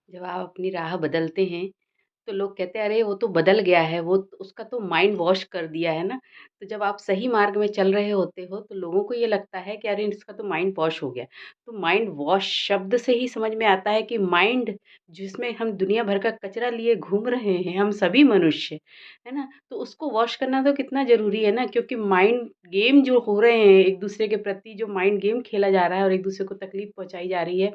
जब आप अपनी राह बदलते हैं, तो लोग कहते हैं अरे वो तो बदल गया है, उसका तो माइंड वॉश कर दिया है ना। तो जब आप सही मार्ग में चल रहे होते हो, तो लोगों को ये लगता है कि अरे इसका तो माइंड वॉश हो गया। तो माइंड वॉश शब्द से ही समझ में आता है कि माइंड जिसमें हम दुनिया भर का कचरा लिए घूम रहे हैं, हम सभी मनुष्य, है ना? तो उसको वॉश करना तो कितना ज़रूरी है ना, क्योंकि माइंड गेम जो हो रहे हैं एक-दूसरे के प्रति, जो माइंड गेम खेला जा रहा है और एक-दूसरे को तकलीफ़ पहुँचाई जा रही है,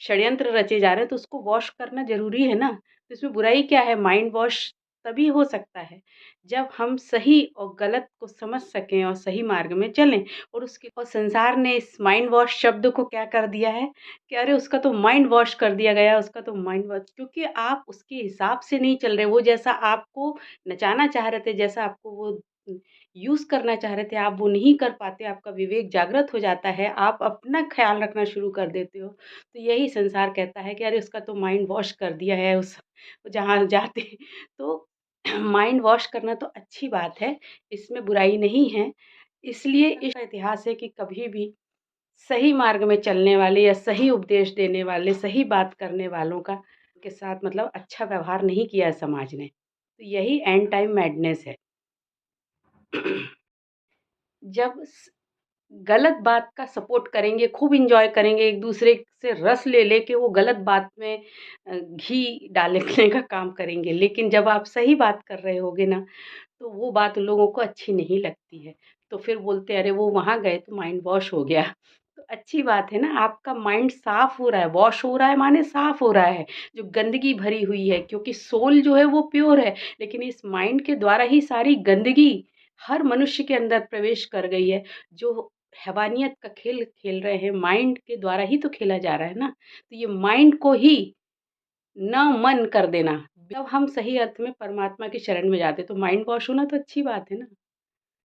षड्यंत्र रचे जा रहे हैं, तो उसको वॉश करना ज़रूरी है ना। तो इसमें बुराई क्या है? माइंड वॉश तभी हो सकता है जब हम सही और गलत को समझ सकें और सही मार्ग में चलें। और संसार ने इस माइंड वॉश शब्द को क्या कर दिया है कि अरे उसका तो माइंड वॉश कर दिया गया, उसका तो माइंड वॉश, क्योंकि आप उसके हिसाब से नहीं चल रहे। वो जैसा आपको नचाना चाह रहे थे, जैसा आपको वो यूज़ करना चाह रहे थे, आप वो नहीं कर पाते, आपका विवेक जागृत हो जाता है, आप अपना ख़्याल रखना शुरू कर देते हो। तो यही संसार कहता है कि अरे उसका तो माइंड वॉश कर दिया है, उस जहाँ जाते तो माइंड वॉश करना तो अच्छी बात है, इसमें बुराई नहीं है। इसलिए इसका इतिहास है कि कभी भी सही मार्ग में चलने वाले या सही उपदेश देने वाले, सही बात करने वालों का के साथ मतलब अच्छा व्यवहार नहीं किया है समाज ने। तो यही एंड टाइम मैडनेस है। जब गलत बात का सपोर्ट करेंगे, खूब एन्जॉय करेंगे, एक-दूसरे से रस ले लेके वो गलत बात में घी डालने का काम करेंगे। लेकिन जब आप सही बात कर रहे होगे ना, तो वो बात लोगों को अच्छी नहीं लगती है। तो फिर बोलते हैं, "अरे! वो वहाँ गए तो माइंड वॉश हो गया।" तो अच्छी बात है ना, आपका माइंड साफ़ हो रहा है, वॉश हो रहा है माने साफ़ हो रहा है। जो गंदगी भरी हुई है, क्योंकि सोल जो है वो प्योर है, लेकिन इस माइंड के द्वारा ही सारी गंदगी हर मनुष्य के अंदर प्रवेश कर गई है। जो हैवानियत का खेल खेल रहे हैं, माइंड के द्वारा ही तो खेला जा रहा है ना। तो ये माइंड को ही न मन कर देना, जब हम सही अर्थ में परमात्मा की शरण में जाते हैं, तो माइंड वॉश होना तो अच्छी बात है ना।